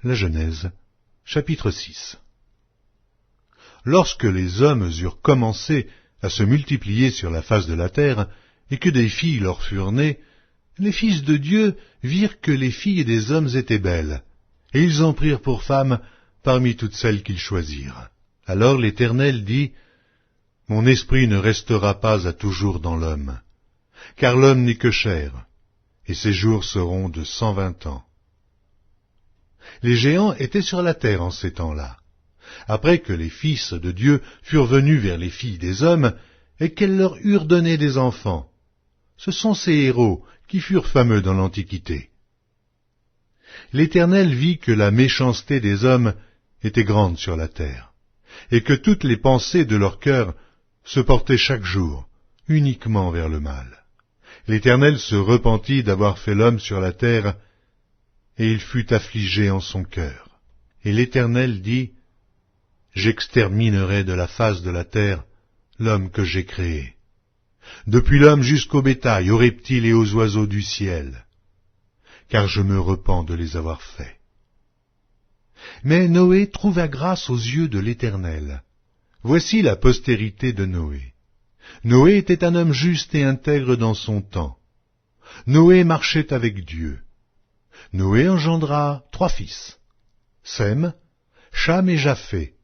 La Genèse, chapitre 6. Lorsque les hommes eurent commencé à se multiplier sur la face de la terre, et que des filles leur furent nées, les fils de Dieu virent que les filles des hommes étaient belles, et ils en prirent pour femmes parmi toutes celles qu'ils choisirent. Alors l'Éternel dit, « Mon esprit ne restera pas à toujours dans l'homme, car l'homme n'est que chair, et ses jours seront de 120 ans. » Les géants étaient sur la terre en ces temps-là, après que les fils de Dieu furent venus vers les filles des hommes, et qu'elles leur eurent donné des enfants. Ce sont ces héros qui furent fameux dans l'Antiquité. L'Éternel vit que la méchanceté des hommes était grande sur la terre, et que toutes les pensées de leur cœur se portaient chaque jour uniquement vers le mal. L'Éternel se repentit d'avoir fait l'homme sur la terre, et il fut affligé en son cœur. Et l'Éternel dit, « J'exterminerai de la face de la terre l'homme que j'ai créé, depuis l'homme jusqu'au bétail, aux reptiles et aux oiseaux du ciel, car je me repens de les avoir faits. » Mais Noé trouva grâce aux yeux de l'Éternel. Voici la postérité de Noé. Noé était un homme juste et intègre dans son temps. Noé marchait avec Dieu. Noé engendra 3 fils, Sem, Cham et Japheth.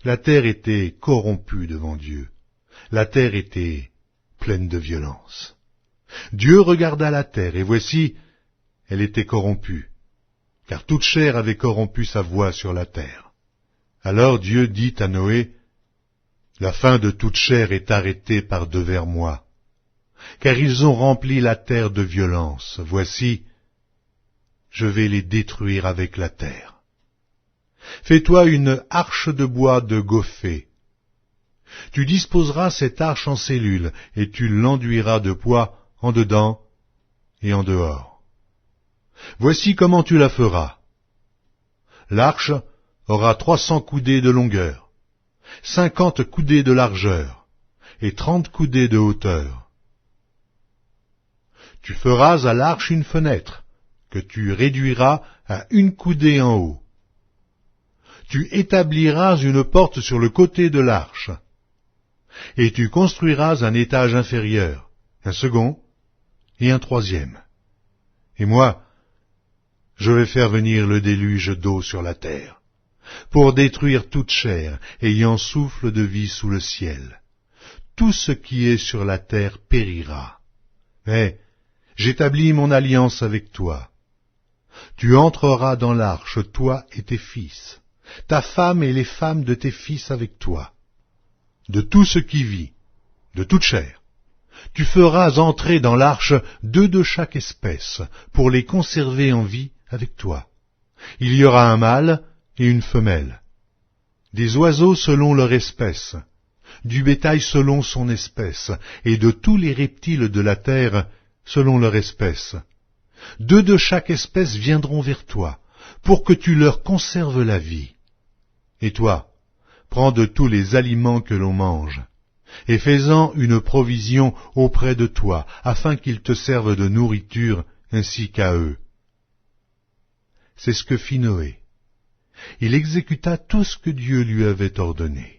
La terre était corrompue devant Dieu. La terre était pleine de violence. Dieu regarda la terre, et voici, elle était corrompue, car toute chair avait corrompu sa voie sur la terre. Alors Dieu dit à Noé, « La fin de toute chair est arrêtée par devers moi, car ils ont rempli la terre de violence. Voici, je vais les détruire avec la terre. Fais-toi une arche de bois de gophée. Tu disposeras cette arche en cellules, et tu l'enduiras de poix en dedans et en dehors. Voici comment tu la feras. L'arche aura 300 coudées de longueur, 50 coudées de largeur, et 30 coudées de hauteur. Tu feras à l'arche une fenêtre, que tu réduiras à 1 coudée en haut. Tu établiras une porte sur le côté de l'arche, et tu construiras un étage inférieur, un second et un 3e. Et moi, je vais faire venir le déluge d'eau sur la terre, pour détruire toute chair ayant souffle de vie sous le ciel. Tout ce qui est sur la terre périra. Mais j'établis mon alliance avec toi. Tu entreras dans l'arche, toi et tes fils, ta femme et les femmes de tes fils avec toi. De tout ce qui vit, de toute chair, tu feras entrer dans l'arche 2 de chaque espèce, pour les conserver en vie avec toi. Il y aura un mâle et une femelle, des oiseaux selon leur espèce, du bétail selon son espèce, et de tous les reptiles de la terre selon leur espèce. 2 de chaque espèce viendront vers toi, pour que tu leur conserves la vie. Et toi, prends de tous les aliments que l'on mange, et fais-en une provision auprès de toi, afin qu'ils te servent de nourriture ainsi qu'à eux. C'est ce que fit Noé. Il exécuta tout ce que Dieu lui avait ordonné.